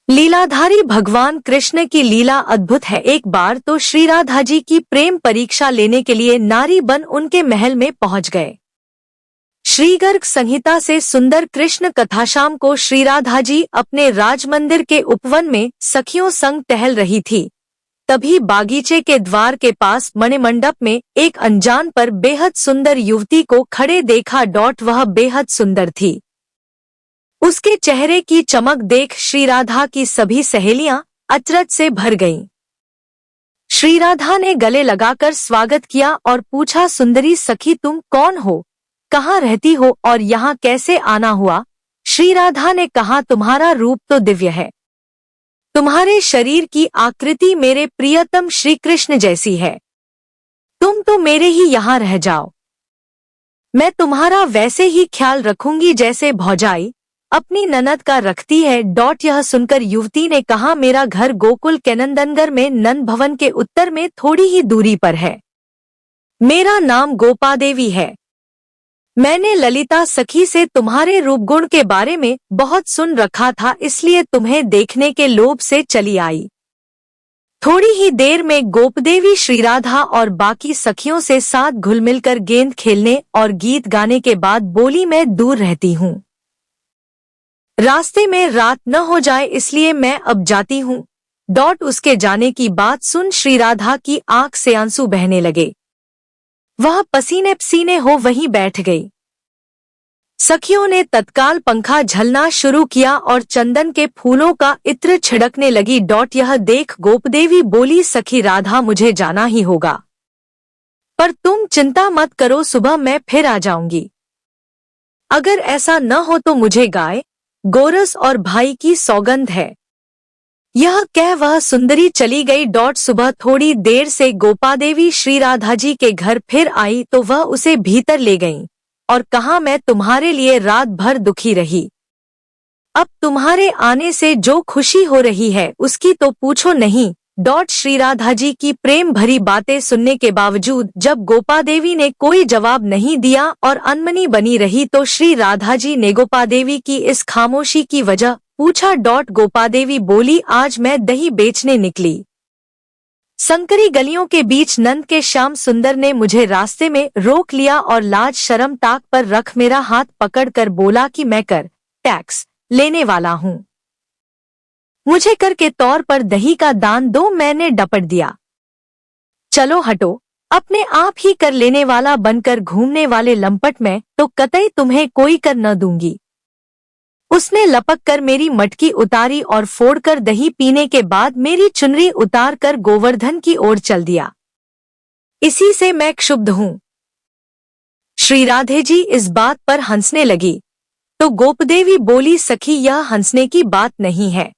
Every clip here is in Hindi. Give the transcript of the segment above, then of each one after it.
लीलाधारी भगवान कृष्ण की लीला अद्भुत है। एक बार तो श्री राधा जी की प्रेम परीक्षा लेने के लिए नारी बन उनके महल में पहुंच गए। श्री गर्ग संहिता से सुंदर कृष्ण कथाशाम को श्री राधा जी अपने राजमंदिर के उपवन में सखियों संग टहल रही थी। तभी बागीचे के द्वार के पास मणिमंडप में एक अनजान पर बेहद सुंदर युवती को खड़े देखा। वह बेहद सुंदर थी। उसके चेहरे की चमक देख श्री राधा की सभी सहेलियां अचरज से भर गईं। श्री राधा ने गले लगाकर स्वागत किया और पूछा, सुंदरी सखी तुम कौन हो, कहाँ रहती हो और यहाँ कैसे आना हुआ? श्री राधा ने कहा, तुम्हारा रूप तो दिव्य है, तुम्हारे शरीर की आकृति मेरे प्रियतम श्री कृष्ण जैसी है, तुम तो मेरे ही यहाँ रह जाओ, मैं तुम्हारा वैसे ही ख्याल रखूंगी जैसे भौजाई अपनी ननद का रखती है। यह सुनकर युवती ने कहा, मेरा घर गोकुल के नंदनगर में नंद भवन के उत्तर में थोड़ी ही दूरी पर है। मेरा नाम गोपादेवी है। मैंने ललिता सखी से तुम्हारे रूपगुण के बारे में बहुत सुन रखा था, इसलिए तुम्हें देखने के लोभ से चली आई। थोड़ी ही देर में गोपदेवी श्री राधा और बाकी सखियों से साथ घुल मिलकर गेंद खेलने और गीत गाने के बाद बोली, मैं दूर रहती हूँ, रास्ते में रात न हो जाए इसलिए मैं अब जाती हूँ। उसके जाने की बात सुन श्री राधा की आंख से आंसू बहने लगे। वह पसीने पसीने हो वहीं बैठ गई। सखियों ने तत्काल पंखा झलना शुरू किया और चंदन के फूलों का इत्र छिड़कने लगी। यह देख गोपदेवी बोली, सखी राधा मुझे जाना ही होगा, पर तुम चिंता मत करो, सुबह मैं फिर आ जाऊंगी। अगर ऐसा न हो तो मुझे गाय गोरस और भाई की सौगंध है। यह कह वह सुंदरी चली गई। सुबह थोड़ी देर से गोपादेवी श्री राधा जी के घर फिर आई तो वह उसे भीतर ले गईं और कहा, मैं तुम्हारे लिए रात भर दुखी रही, अब तुम्हारे आने से जो खुशी हो रही है उसकी तो पूछो नहीं। श्री राधा जी की प्रेम भरी बातें सुनने के बावजूद जब गोपादेवी ने कोई जवाब नहीं दिया और अनमनी बनी रही तो श्री राधा जी ने गोपादेवी की इस खामोशी की वजह पूछा। गोपादेवी बोली, आज मैं दही बेचने निकली। संकरी गलियों के बीच नंद के श्याम सुंदर ने मुझे रास्ते में रोक लिया और लाज शर्म ताक पर रख मेरा हाथ पकड़कर बोला कि मैं कर टैक्स लेने वाला हूँ, मुझे कर के तौर पर दही का दान दो। मैंने डपट दिया, चलो हटो, अपने आप ही कर लेने वाला बनकर घूमने वाले लंपट में तो कतई तुम्हें कोई कर न दूंगी। उसने लपक कर मेरी मटकी उतारी और फोड़कर दही पीने के बाद मेरी चुनरी उतार कर गोवर्धन की ओर चल दिया। इसी से मैं क्षुब्ध हूँ। श्री राधे जी इस बात पर हंसने लगी तो गोपदेवी बोली, सखी यह हंसने की बात नहीं है,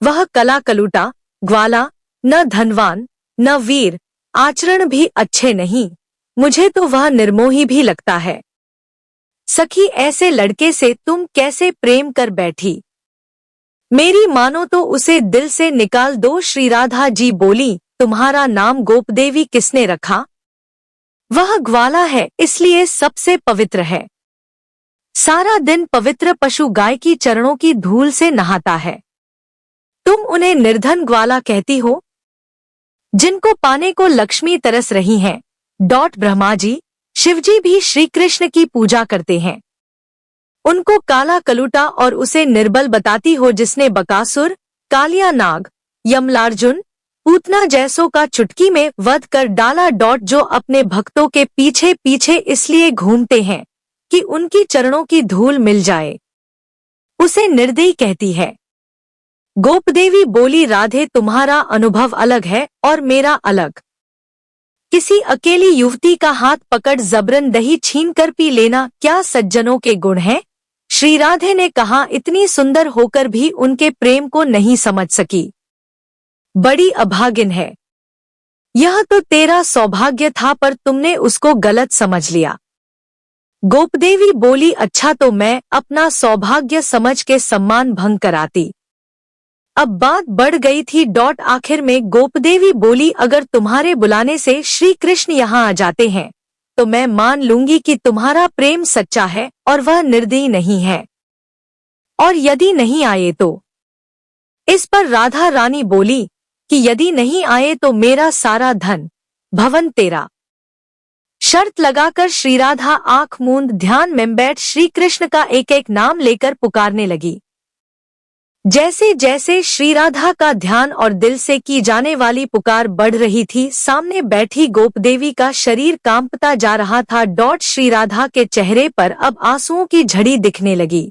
वह कला कलूटा ग्वाला, न धनवान न वीर, आचरण भी अच्छे नहीं, मुझे तो वह निर्मोही भी लगता है। सखी ऐसे लड़के से तुम कैसे प्रेम कर बैठी, मेरी मानो तो उसे दिल से निकाल दो। श्री राधा जी बोली, तुम्हारा नाम गोपदेवी किसने रखा? वह ग्वाला है इसलिए सबसे पवित्र है, सारा दिन पवित्र पशु गाय की चरणों की धूल से नहाता है, तुम उन्हें निर्धन ग्वाला कहती हो? जिनको पाने को लक्ष्मी तरस रही हैं। ब्रह्मा जी शिवजी भी श्री कृष्ण की पूजा करते हैं, उनको काला कलूटा और उसे निर्बल बताती हो जिसने बकासुर, कालिया नाग, यमलार्जुन, पूतना जैसों का चुटकी में वध कर डाला। जो अपने भक्तों के पीछे पीछे इसलिए घूमते हैं कि उनकी चरणों की धूल मिल जाए, उसे निर्दयी कहती है। गोपदेवी बोली, राधे तुम्हारा अनुभव अलग है और मेरा अलग। किसी अकेली युवती का हाथ पकड़ जबरन दही छीन कर पी लेना क्या सज्जनों के गुण हैं? श्री राधे ने कहा, इतनी सुंदर होकर भी उनके प्रेम को नहीं समझ सकी, बड़ी अभागिन है। यह तो तेरा सौभाग्य था पर तुमने उसको गलत समझ लिया। गोपदेवी बोली, अच्छा तो मैं अपना सौभाग्य समझ के सम्मान भंग कराती। अब बात बढ़ गई थी। आखिर में गोपदेवी बोली, अगर तुम्हारे बुलाने से श्री कृष्ण यहाँ आ जाते हैं तो मैं मान लूंगी कि तुम्हारा प्रेम सच्चा है और वह निर्दयी नहीं है, और यदि नहीं आए तो इस पर राधा रानी बोली कि यदि नहीं आए तो मेरा सारा धन भवन तेरा। शर्त लगाकर श्री राधा आंख मूंद ध्यान में बैठ श्री कृष्ण का एक एक नाम लेकर पुकारने लगी। जैसे जैसे श्री राधा का ध्यान और दिल से की जाने वाली पुकार बढ़ रही थी, सामने बैठी गोपदेवी का शरीर कांपता जा रहा था। श्री राधा के चेहरे पर अब आंसुओं की झड़ी दिखने लगी।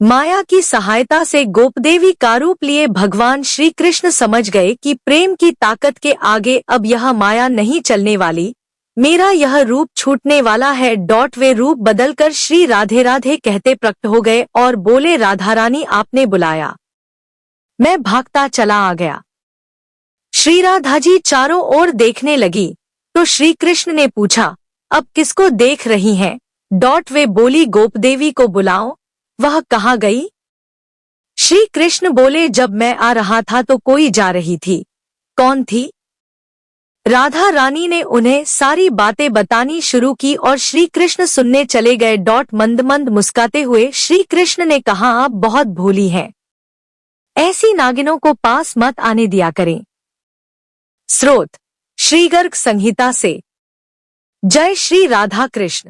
माया की सहायता से गोपदेवी का रूप लिए भगवान श्री कृष्ण समझ गए कि प्रेम की ताकत के आगे अब यह माया नहीं चलने वाली, मेरा यह रूप छूटने वाला है। वे रूप बदलकर श्री राधे राधे कहते प्रकट हो गए और बोले, राधा रानी आपने बुलाया, मैं भागता चला आ गया। श्री राधा जी चारों ओर देखने लगी तो श्री कृष्ण ने पूछा, अब किसको देख रही हैं? वे बोली, गोपदेवी को बुलाओ, वह कहाँ गई? श्री कृष्ण बोले, जब मैं आ रहा था तो कोई जा रही थी। कौन थी? राधा रानी ने उन्हें सारी बातें बतानी शुरू की और श्री कृष्ण सुनने चले गए। मंद मंद मुस्काते हुए श्री कृष्ण ने कहा, आप बहुत भोली हैं, ऐसी नागिनों को पास मत आने दिया करें। स्रोत श्री गर्ग संहिता से। जय श्री राधा कृष्ण।